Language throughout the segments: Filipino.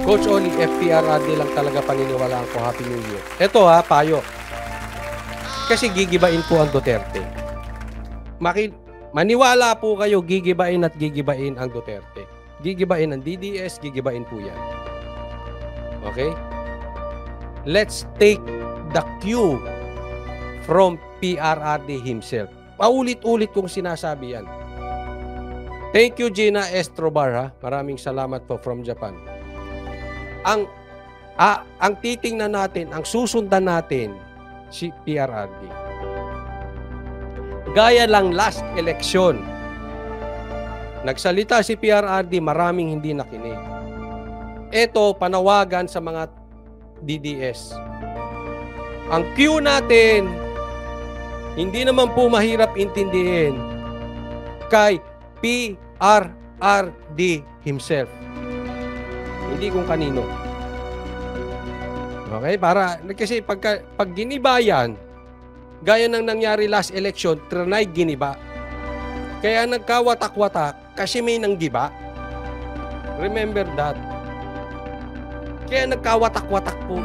Coach Oli, FPRRD lang talaga paniniwalaan ko. Happy New Year. Ito payo. Kasi gigibain po ang Duterte. Maniwala po kayo, gigibain at gigibain ang Duterte. Gigibain ang DDS, gigibain po yan. Okay? Let's take the cue from PRRD himself. Paulit-ulit kong sinasabi yan. Thank you, Gina Estrobar. Maraming salamat po from Japan. Ang titingnan natin, ang susundan natin, si PRRD. Gaya lang last election, nagsalita si PRRD, maraming hindi nakinig. Ito, panawagan sa mga DDS. Ang cue natin, hindi naman po mahirap intindihin kay PRRD himself. Hindi kung kanino. Okay? Kasi pag giniba yan, gaya ng nangyari last election, trinay giniba. Kaya nagkawatak-watak kasi may nanggiba. Remember that. Kaya nagkawatak-watak po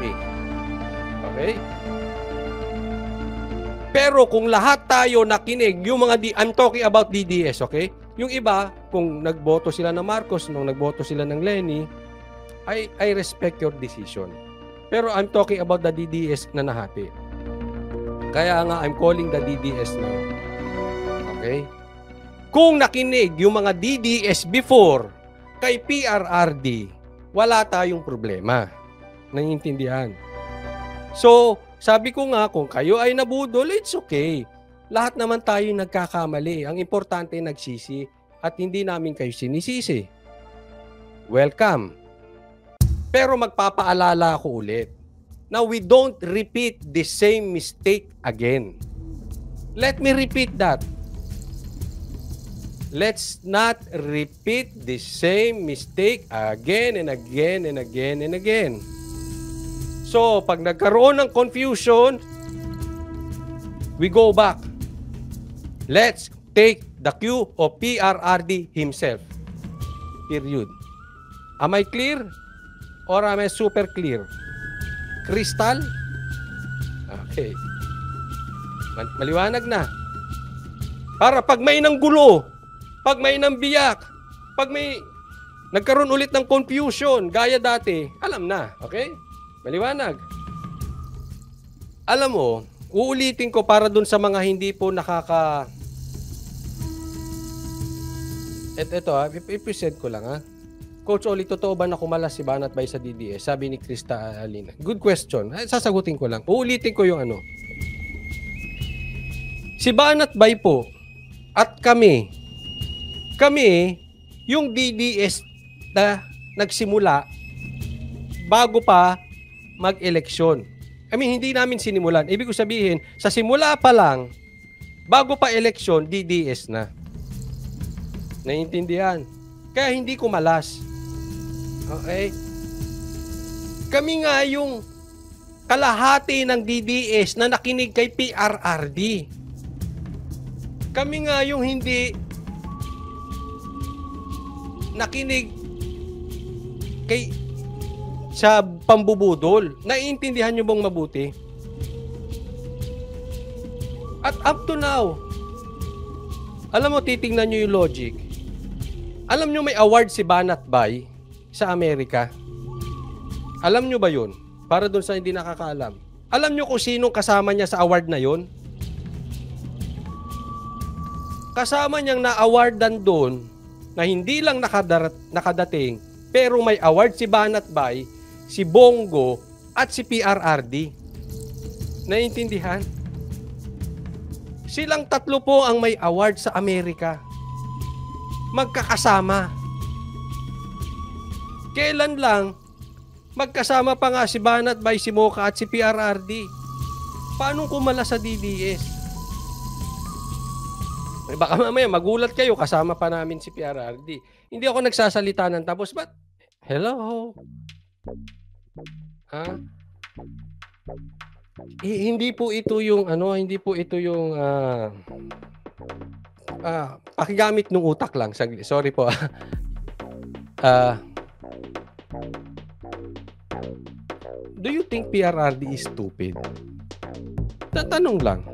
Okay? Pero kung lahat tayo nakinig, yung mga I'm talking about DDS, okay? Yung iba, kung nagboto sila ng Marcos, nung nagboto sila ng Lenny, I respect your decision. Pero I'm talking about the DDS na nahati. Kaya nga, I'm calling the DDS now. Okay? Kung nakinig yung mga DDS before kay PRRD, wala tayong problema. Naiintindihan. So, sabi ko nga, kung kayo ay nabudol, it's okay. Lahat naman tayo nagkakamali. Ang importante, nagsisi at hindi namin kayo sinisisi. Welcome. Pero magpapaalala ako ulit. Now, we don't repeat the same mistake again. Let me repeat that. Let's not repeat the same mistake again and again and again and again. So, pag nagkaroon ng confusion, we go back. Let's take the cue of PRRD himself. Period. Am I clear? Or am I super clear? Crystal? Okay. Maliwanag na. Para pag may nang gulo, pag may nang biyak, pag may nagkaroon ulit ng confusion, gaya dati, alam na. Okay? Maliwanag. Alam mo, uulitin ko para dun sa mga hindi po Ito i-present ko lang Coach Oli, totoo ba na kumalas si Banat Bay sa DDS? Sabi ni Krista Alina. Good question. Sasagutin ko lang. Uulitin ko yung Si Banat Bay po at kami, yung DDS na nagsimula bago pa mag-eleksyon. Hindi namin sinimulan. Ibig ko sabihin, sa simula pa lang, bago pa eleksyon, DDS na. Naiintindihan? Kaya hindi kumalas. Okay? Kami nga yung kalahati ng DDS na nakinig kay PRRD. Kami nga yung hindi nakinig sa pambubudol. Naiintindihan nyo bang mabuti? At up to now, alam mo, titingnan nyo yung logic. Alam nyo may award si Banat Bay sa Amerika? Alam nyo ba yun? Para dun sa hindi nakakaalam. Alam nyo kung sinong kasama niya sa award na yun? Kasama niyang na-awardan doon na hindi lang nakadating, pero may award si Banat Bay, si Bongo, at si PRRD. Naiintindihan? Silang tatlo po ang may award sa Amerika. Magkakasama. Kailan lang, magkasama pa nga si Banat Bay, si Mocha at si PRRD. Paano kumala sa DDS? Baka mamaya magulat kayo, kasama pa namin si PRRD. Hindi ako nagsasalita ng tapos, but hello? Hindi po ito yung pakigamit ng utak lang. Sorry po. Do you think PRRD is stupid? Tatanong lang.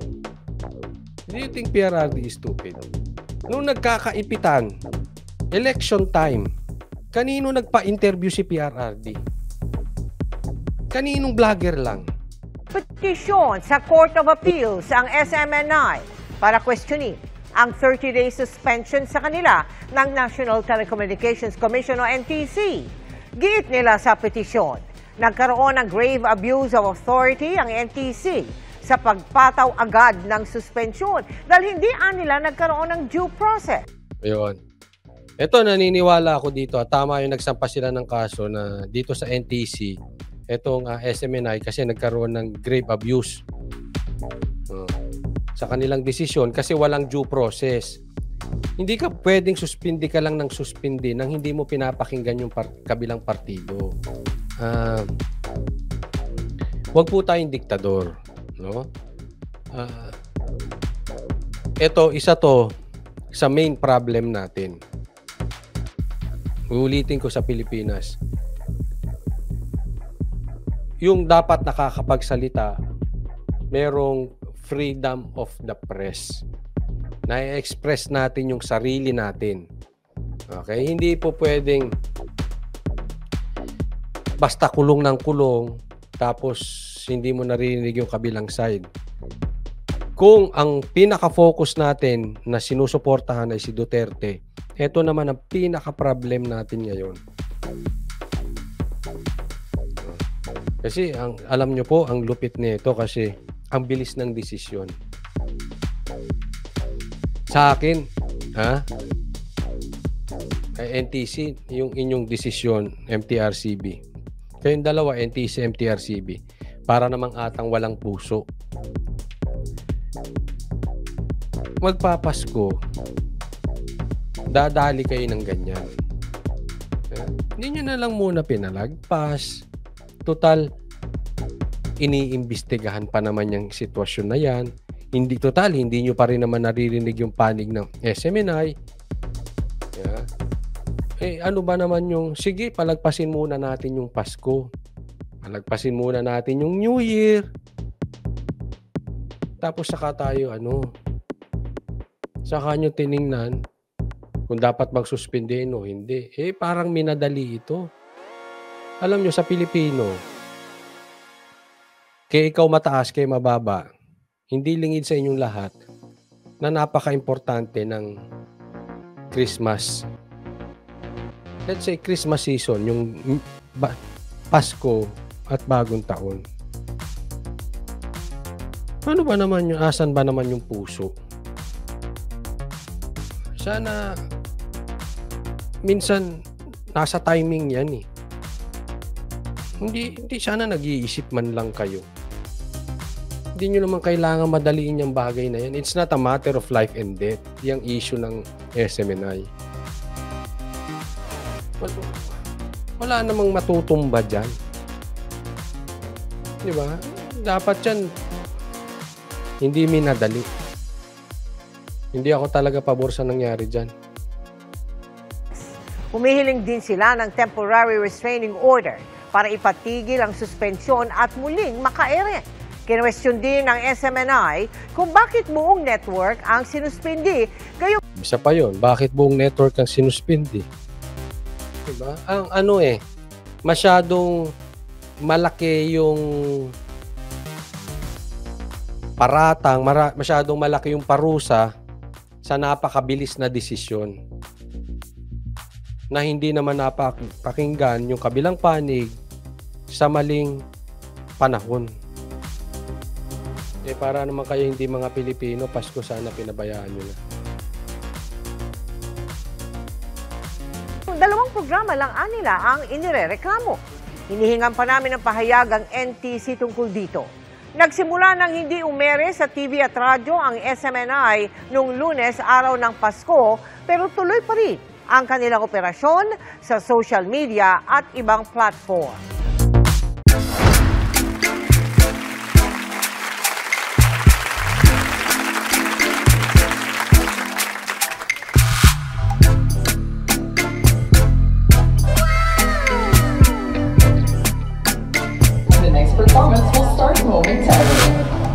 Do you think PRRD is stupid? Nung nagkakaipitan, election time, kanino nagpa-interview si PRRD? Kaninong vlogger lang? Petisyon sa Court of Appeals ang SMNI para questionin ang 30-day suspension sa kanila ng National Telecommunications Commission o NTC. Giit nila sa petisyon, nagkaroon ng grave abuse of authority ang NTC sa pagpataw agad ng suspensyon dahil hindi nila nagkaroon ng due process. Ayun. Ito, naniniwala ako dito. Tama yung nagsampa sila ng kaso na dito sa NTC, itong SMNI kasi nagkaroon ng grave abuse sa kanilang desisyon kasi walang due process. Hindi ka pwedeng suspindi ka lang ng suspindi nang hindi mo pinapakinggan yung kabilang partido. Huwag po tayong diktador, no? Ito, isa to sa main problem natin. Uulitin ko sa Pilipinas. Yung dapat nakakapagsalita, merong freedom of the press. Na-express natin yung sarili natin. Okay? Hindi po pwedeng basta kulong ng kulong tapos hindi mo narinig yung kabilang side. Kung ang pinaka-focus natin na sinusuportahan ay si Duterte, ito naman ang pinaka-problem natin ngayon. Kasi alam nyo po, ang lupit nito kasi ang bilis ng desisyon. Sa akin, NTC, yung inyong desisyon, MTRCB. Kayong dalawa, NTC, MTRCB. Para namang atang walang puso. Magpapasko, dadali kayo ng ganyan. Hindi nyo na lang muna pinalagpas. Total, iniimbestigahan pa naman yung sitwasyon na yan. Hindi nyo pa rin naman naririnig yung panig ng SMNI. Yeah. Ano ba naman yung, sige, palagpasin muna natin yung Pasko. Palagpasin muna natin yung New Year. Tapos saka tayo, saka nyo tiningnan kung dapat magsuspindi o hindi. Parang minadali ito. Alam nyo, sa Pilipino, kaya ikaw mataas, kaya mababa, hindi lingid sa inyong lahat na napaka-importante ng Christmas. Let's say Christmas season, yung Pasko at Bagong Taon. Ano ba naman yung, asan ba naman yung puso? Sana, minsan, nasa timing yan eh. Hindi sana nag-iisip man lang kayo. Hindi nyo naman kailangan madaliin yung bagay na yan. It's not a matter of life and death. Yung issue ng SMNI. Wala namang matutumba dyan. Di ba? Dapat yan, hindi minadali. Hindi ako talaga pabor sa nangyari dyan. Humihiling din sila ng temporary restraining order para ipatigil ang suspensyon at muling makaere. Kinwestiyon din ng SMNI kung bakit buong network ang sinuspindi. Isa pa yun, bakit buong network ang sinuspindi? Diba? Ang masyadong malaki yung paratang, masyadong malaki yung parusa sa napakabilis na desisyon na hindi naman napakinggan yung kabilang panig sa maling panahon. Para naman kayo hindi mga Pilipino, Pasko sana pinabayaan nyo na. Dalawang programa lang nila ang inirereklamo. Hinihingan pa namin ng pahayag ang NTC tungkol dito. Nagsimula ng hindi umere sa TV at radyo ang SMNI noong Lunes, araw ng Pasko, pero tuloy pa rin ang kanilang operasyon sa social media at ibang platform. The next performance will start momentarily.